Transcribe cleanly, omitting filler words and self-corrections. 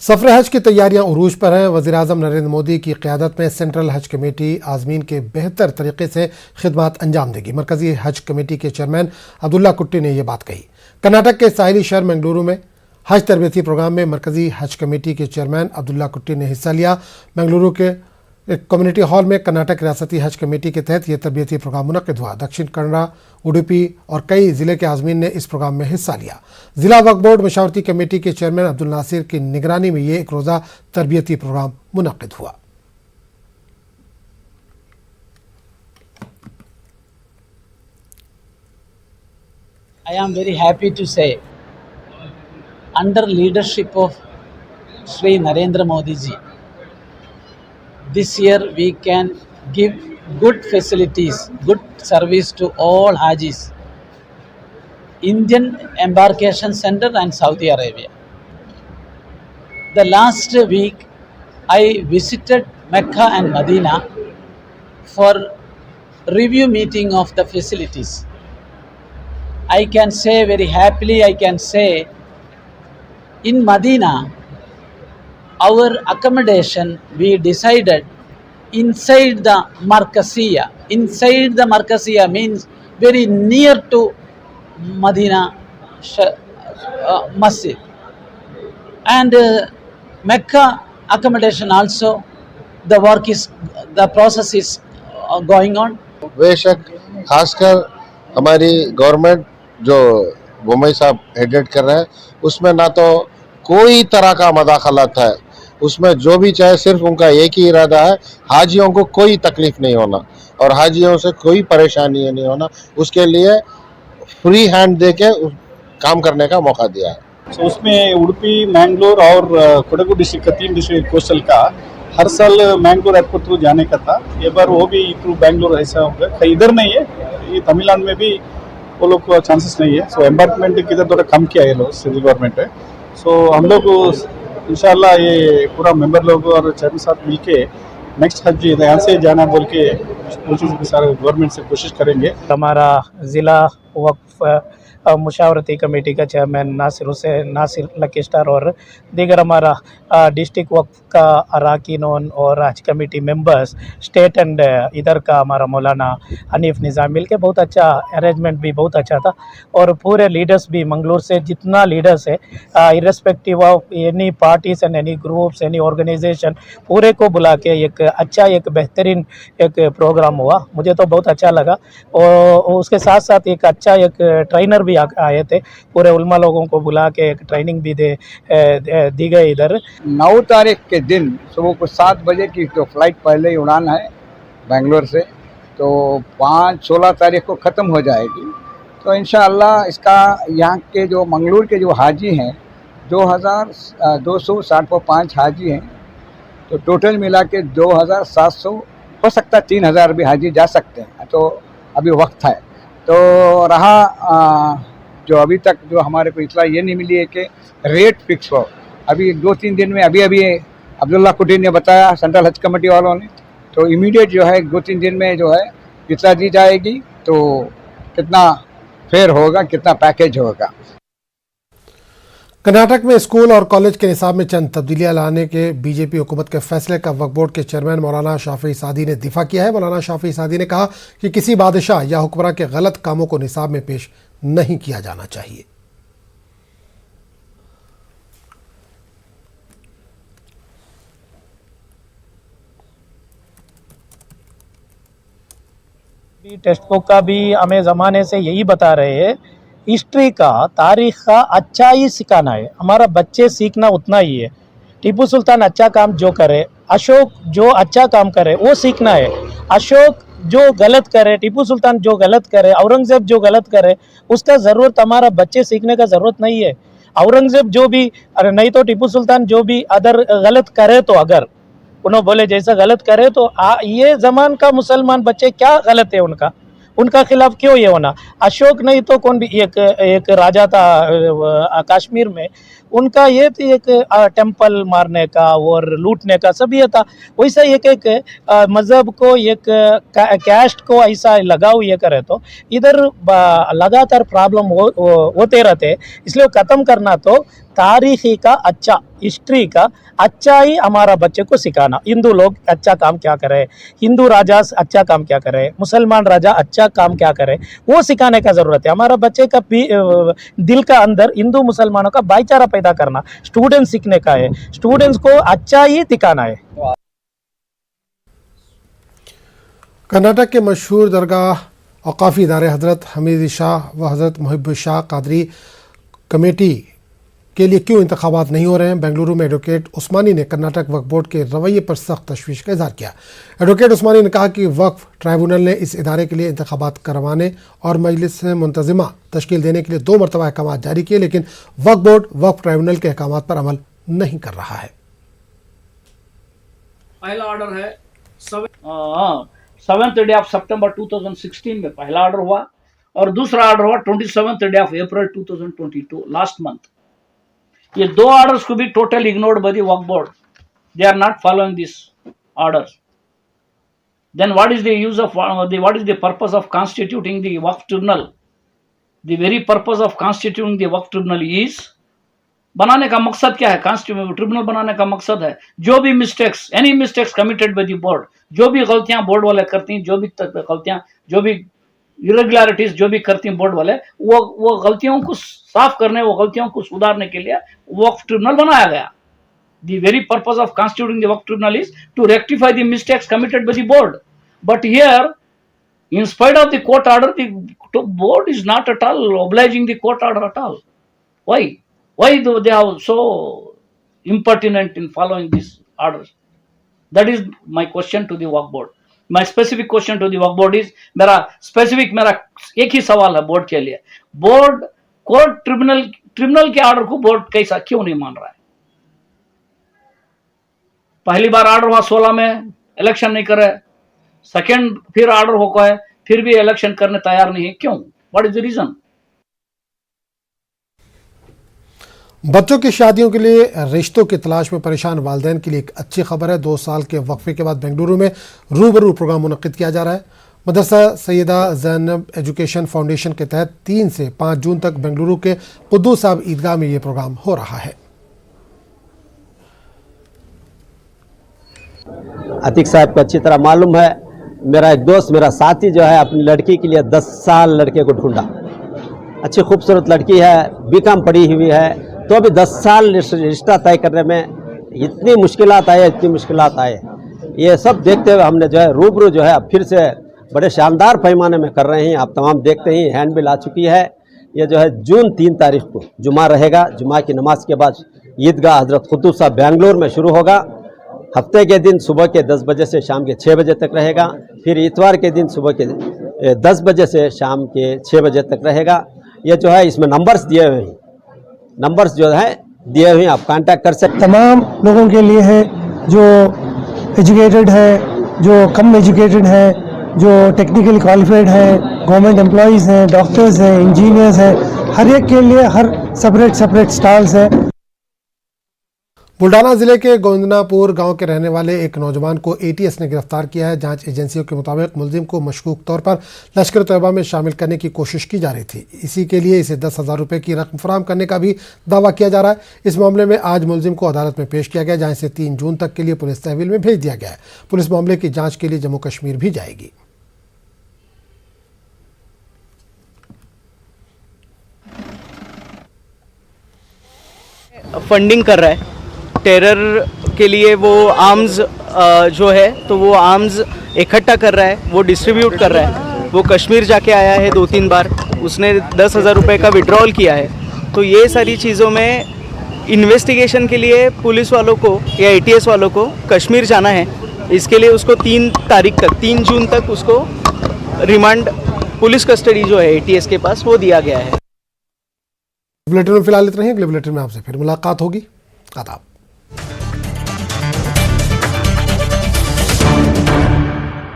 सफर हज की तैयारियां उरूज पर हैं। वज़ीर-ए-आज़म नरेंद्र मोदी की क़यादत में सेंट्रल हज कमेटी आज़मीन के बेहतर तरीके से खिदमत अंजाम देगी। मरकज़ी हज कमेटी के चेयरमैन अब्दुल्ला कुट्टी ने यह बात कही। कर्नाटक के साहिली शहर मंगलुरु में हज तरबियती प्रोग्राम में मरकज़ी हज कमेटी के चेयरमैन अब्दुल्ला कुट्टी ने हिस्सा लिया। मंगलुरु के एक कम्युनिटी हॉल में कर्नाटक रियासती हज कमेटी के तहत यह तरबियती प्रोग्राम मुनक़िद हुआ। दक्षिण कन्नड़ा, उडुपी और कई ज़िले के आज़मीन ने इस प्रोग्राम में हिस्सा लिया। ज़िला वक्फ बोर्ड मशावरती कमेटी के चेयरमैन अब्दुल नासिर की निगरानी में ये एक रोज़ा तरबियती प्रोग्राम मुनक़िद हुआ। I am very happy to say, under leadership of Shri Narendra Modi ji, this year we can give good facilities, good service to all Hajis, Indian Embarkation Center and Saudi Arabia. The last week I visited Mecca and Medina for review meeting of the facilities. I can say very happily, I can say in Medina, our accommodation we decided inside the Markaziyya. Inside the Markaziyya means very near to Medina Masjid. And Mecca accommodation also, the process is going on. बेशक खासकर हमारी government जो बुमई साहब headed कर रहे हैं उसमें ना तो कोई तरह का मदाखलत है, उसमें जो भी चाहे सिर्फ उनका एक ही इरादा है, हाजियों को कोई तकलीफ नहीं होना और हाजियों से कोई परेशानी नहीं होना। उसके लिए फ्री हैंड दे के काम करने का मौका दिया है। तो उसमें उडुपी, मैंगलोर और कोडगु डिस्ट्रिक्ट का 3 डिस्ट्रिक्ट कोस्टल का हर साल मैंगलोर एयरपोर्ट थ्रू जाने का था। ये बार वो भी थ्रू बैंगलोर ऐसा होगा। इधर नहीं है, ये तमिलनाडु में भी वो लोग को चांसेस नहीं है। सो एम्बार्कमेंट किधर थोड़ा कम किया है लोग सेंट्रल गवर्नमेंट है। सो हम लोग इंशाल्लाह ये पूरा मेंबर लोग और चेयरमैन साहब मिलके नेक्स्ट हज यहाँ से जाना बोल के कोशिश सारे गवर्नमेंट से कोशिश करेंगे। हमारा ज़िला वक्फ मुशावरती कमेटी का चेयरमैन नासिर लकीस्टार और दीगर हमारा डिस्ट्रिक्ट वक्फ का अरकान और हज कमेटी मेंबर्स स्टेट एंड इधर का हमारा मौलाना हनीफ निज़ाम मिल के बहुत अच्छा अरेंजमेंट भी बहुत अच्छा था। और पूरे लीडर्स भी मंगलूर से जितना लीडर्स है irrespective of any parties and any groups any organization पूरे को बुला के एक बेहतरीन एक प्रोग्राम हुआ। मुझे तो बहुत अच्छा लगा। और उसके साथ साथ एक अच्छा एक ट्रेनर भी आए थे, पूरे उलमा लोगों को बुला के एक ट्रेनिंग भी दी गई। इधर 9 तारीख के दिन सुबह को 7 बजे की तो फ्लाइट पहले ही उड़ान है बेंगलोर से, तो 5-16 तारीख को ख़त्म हो जाएगी। तो इंशाअल्लाह इसका यहाँ के जो मंगलूर के जो हाजी हैं 2265 हाजी हैं, तो टोटल मिला के 2700 हो सकता है 3000 भी हाजी जा सकते हैं। तो अभी वक्त है। तो रहा जो अभी तक जो हमारे को इतला ये नहीं मिली है कि रेट फिक्स हो। अभी 2-3 दिन में अभी अब्दुल्ला कुट्टी ने बताया सेंट्रल हज कमेटी वालों ने, तो इमीडिएट जो है 2-3 दिन में जो है इतला दी जाएगी तो कितना फेयर होगा, कितना पैकेज होगा। कर्नाटक में स्कूल और कॉलेज के निसाब में चंद तब्दीलियां लाने के बीजेपी हुकूमत के फैसले का वक्फ बोर्ड के चेयरमैन मौलाना शाफी सादी ने दिफा किया है। मौलाना शाफी सादी ने कहा कि किसी बादशाह या हुक्मरान के गलत कामों को निसाब में पेश नहीं किया जाना चाहिए। टेक्स्ट बुक का भी हमें ज़माने से यही बता रहे हैं, हिस्ट्री का तारीख़ का अच्छा ही सिखाना है। हमारा बच्चे सीखना उतना ही है। टीपू सुल्तान अच्छा काम जो करे, अशोक जो अच्छा काम करे वो सीखना है। अशोक जो गलत करे, टीपू सुल्तान जो गलत करे, औरंगज़ेब जो गलत करे, उसका ज़रूरत हमारा बच्चे सीखने का ज़रूरत नहीं है। औरंगज़ेब जो भी नहीं तो टीपू सुल्तान जो भी अदर गलत करे, तो अगर उन्होंने बोले जैसा गलत करे तो ये ज़मान का मुसलमान बच्चे क्या गलत है उनका खिलाफ क्यों ये होना। अशोक नहीं तो कौन भी एक राजा था कश्मीर में, उनका ये तो एक टेम्पल मारने का और लूटने का सब ये था। वैसा एक मज़हब को एक कैस्ट को ऐसा लगाव ये करे तो इधर लगातार प्रॉब्लम होते रहते, इसलिए ख़त्म करना तो तारीखी का अच्छा, हिस्ट्री का अच्छा ही हमारा बच्चे को सिखाना। हिंदू लोग अच्छा काम क्या करे, हिंदू राजा अच्छा काम क्या करे, मुसलमान राजा अच्छा काम क्या करे, वो सिखाने का ज़रूरत है। हमारा बच्चे का दिल का अंदर हिंदू मुसलमानों का भाईचारा पैदा करना स्टूडेंट्स सीखने का है, स्टूडेंट्स को अच्छा ही दिखाना है। कर्नाटक के मशहूर दरगाह औकाफ़ी इदारे हज़रत हमीद शाह व हज़रत मुहिब शाह कादरी कमेटी के लिए क्यों इंतखाबात नहीं हो रहे हैं? बेंगलुरु में एडवोकेट उस्मानी ने कर्नाटक वक्फ बोर्ड के रवैये पर सख्त तशवीश का इजहार किया। एडवोकेट उस्मानी ने कहा कि वक्फ ट्राइब्यूनल ने इस इदारे के लिए इंतखाबात करवाने और मजलिस मुंतज़िमा तश्कील देने के लिए 2 मरतबा अहकाम जारी किए, लेकिन वक्फ बोर्ड वक्फ ट्राइब्यूनल के अहकाम पर अमल नहीं कर रहा है। पहला ऑर्डर है 7th डे ऑफ सितंबर 2016 में पहला ऑर्डर हुआ, और दूसरा ऑर्डर हुआ 27th day of April 2022 last month. ये 2 ऑर्डर्स को भी total ignored by the Waqf board. They are not following this orders. Then what is the use of what is the purpose of constituting the Waqf tribunal? The very purpose of constituting the Waqf tribunal is, बनाने का मकसद क्या है? Tribunal बनाने का मकसद है जो भी mistakes, any mistakes committed by the board, जो भी गलतियां बोर्ड वाले करती हैं, जो भी गलतियां, जो भी इरेगुलरिटीज जो भी करती हैं बोर्ड वाले, वो गलतियों को साफ करने, वो गलतियों को सुधारने के लिए वक्फ ट्रिब्यूनल बनाया गया। The very purpose of constituting the Waqf tribunal is to rectify the mistakes committed by the board. But here, in spite of the court order, the board is not at all obliging the court order at all. Why do they are so impertinent in following these orders? That is my question to the Waqf board. My specific question to the Waqf board is, मेरा एक ही सवाल है board के लिए, board court tribunal के order को board कैसा क्यों नहीं मान रहा है? पहली बार ऑर्डर हुआ 16 में, इलेक्शन नहीं करे, सेकेंड फिर ऑर्डर हो गया, फिर भी इलेक्शन करने तैयार नहीं है, क्यों? What is the reason? बच्चों की शादियों के लिए रिश्तों की तलाश में परेशान वालिदैन के लिए एक अच्छी खबर है। 2 साल के वक्फे के बाद बेंगलुरु में रूबरू प्रोग्राम मुनक्किद किया जा रहा है। मदरसा सैयदा ज़ैनब एजुकेशन फाउंडेशन के तहत 3 से 5 जून तक बेंगलुरु के कुद्दूस साहब ईदगाह में ये प्रोग्राम हो रहा है। अतीक साहब को अच्छी तरह मालूम है, मेरा एक दोस्त, मेरा साथी जो है अपनी लड़की के लिए 10 साल लड़के को ढूंढा। अच्छी खूबसूरत लड़की है, बीकॉम पढ़ी हुई है, तो अभी 10 साल रिश्ता तय करने में इतनी मुश्किलात आए। ये सब देखते हुए हमने जो है रूबरू जो है अब फिर से बड़े शानदार पैमाने में कर रहे हैं। आप तमाम देखते ही हैंडबिल आ चुकी है। ये जो है जून 3 तारीख को जुमा रहेगा। जुमा की नमाज के बाद ईदगाह हज़रत कुद्दूस साहब बेंगलोर में शुरू होगा। हफ्ते के दिन सुबह के 10 बजे से शाम के 6 बजे तक रहेगा। फिर इतवार के दिन सुबह के 10 बजे से शाम के 6 बजे तक रहेगा। ये जो है इसमें नंबर्स दिए हुए हैं, नंबर्स जो है दिए हुए हैं, आप कांटेक्ट कर सकते। तमाम लोगों के लिए है, जो एजुकेटेड है, जो कम एजुकेटेड है, जो टेक्निकली क्वालिफाइड है, गवर्नमेंट एम्प्लॉयज़ हैं, डॉक्टर्स हैं, इंजीनियर्स हैं, हर एक के लिए हर सेपरेट स्टॉल्स है। बुल्डाना जिले के गोविंदनापुर गांव के रहने वाले एक नौजवान को एटीएस ने गिरफ्तार किया है। जांच एजेंसियों के मुताबिक मुलजिम को मशकूक तौर पर लश्कर तैयबा में शामिल करने की कोशिश की जा रही थी। इसी के लिए इसे 10,000 रुपये की रकम फराहम करने का भी दावा किया जा रहा है। इस मामले में आज मुलजिम को अदालत में पेश किया गया, जहाँ इसे 3 जून तक के लिए पुलिस तहवील में भेज दिया गया है। पुलिस मामले की जाँच के लिए जम्मू कश्मीर भी जाएगी। फंडिंग कर रहा है टेरर के लिए, वो आर्म्स जो है तो वो आर्म्स इकट्ठा कर रहा है, वो डिस्ट्रीब्यूट कर रहा है। वो कश्मीर जाके आया है 2-3 बार, उसने 10,000 रुपये का विड्रॉल किया है। तो ये सारी चीज़ों में इन्वेस्टिगेशन के लिए पुलिस वालों को या एटीएस वालों को कश्मीर जाना है। इसके लिए उसको 3 तारीख तक, 3 जून तक उसको रिमांड पुलिस कस्टडी जो है एटीएस के पास वो दिया गया है। बुलेटिन में फिलहाल इतना ही। अगले बुलेटिन में आपसे फिर मुलाकात होगी। आदाब।